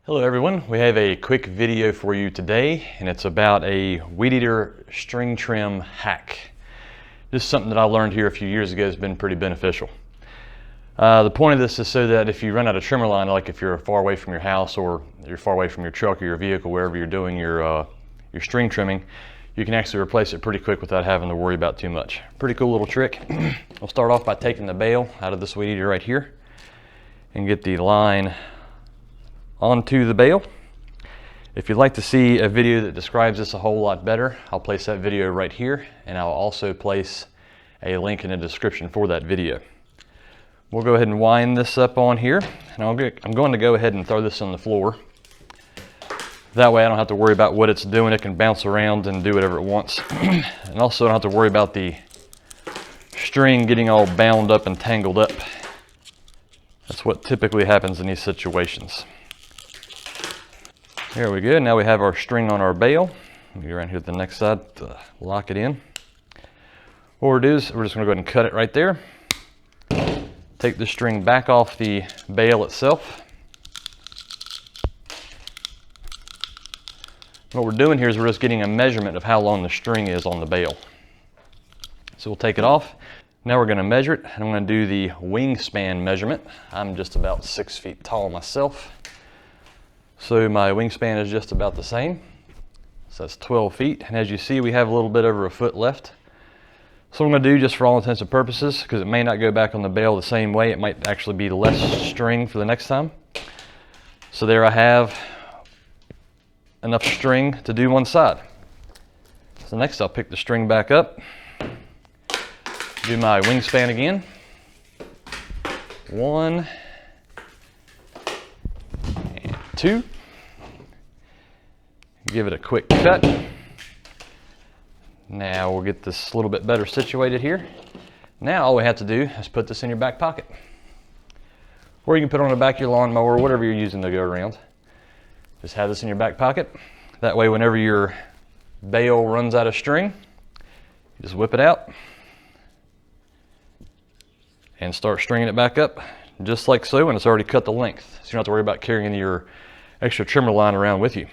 Hello everyone, we have a quick video for you today and it's about a weed eater string trim hack. This is something that I learned here a few years ago. Has been pretty beneficial. The point of this is so that if you run out of trimmer line, like if you're far away from your house or you're far away from your truck or your vehicle, wherever you're doing your string trimming, you can actually replace it pretty quick without having to worry about too much. Pretty cool little trick. We'll start off by taking the bail out of this weed eater right here and get the line onto the bail. If you'd like to see a video that describes this a whole lot better, I'll place that video right here, and I'll also place a link in the description for that video. We'll go ahead and wind this up on here, and I'm going to go ahead and throw this on the floor. That way I don't have to worry about what it's doing. It can bounce around and do whatever it wants. And also I don't have to worry about the string getting all bound up and tangled up. That's what typically happens in these situations. There we go. Now we have our string on our bail. Let me go around here to the next side to lock it in. What we'll do is we're just going to go ahead and cut it right there. Take the string back off the bail itself. What we're doing here is we're just getting a measurement of how long the string is on the bail. So we'll take it off. Now we're going to measure it, and I'm going to do the wingspan measurement. I'm just about 6 feet tall myself, so my wingspan is just about the same. So that's 12 feet, and as you see, we have a little bit over a foot left. So what I'm going to do, just for all intents and purposes, because it may not go back on the bail the same way, it might actually be less string for the next time. So there I have enough string to do one side. So next I'll pick the string back up, do my wingspan again. 1 and 2. Give it a quick cut. Now we'll get this a little bit better situated here. Now all we have to do is put this in your back pocket. Or you can put it on the back of your lawnmower, whatever you're using to go around. Just have this in your back pocket. That way whenever your bail runs out of string, you just whip it out and start stringing it back up just like so, and it's already cut the length. So you don't have to worry about carrying your extra trimmer line around with you.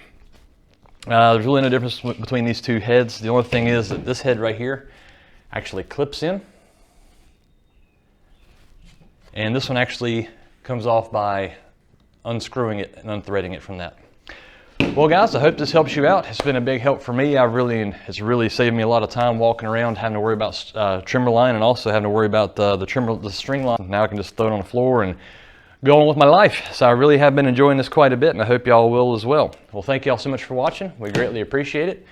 There's really no difference between these two heads. The only thing is that this head right here actually clips in, and this one actually comes off by unscrewing it and unthreading it from that. Well guys, I hope this helps you out. It's been a big help for me. It's really saved me a lot of time walking around having to worry about trimmer line, and also having to worry about the string line. Now I can just throw it on the floor and go on with my life. So I really have been enjoying this quite a bit, and I hope y'all will as well. Well, thank y'all so much for watching. We greatly appreciate it.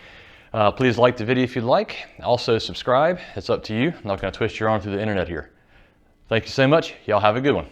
Please like the video if you'd like. Also subscribe. It's up to you. I'm not going to twist your arm through the internet here. Thank you so much. Y'all have a good one.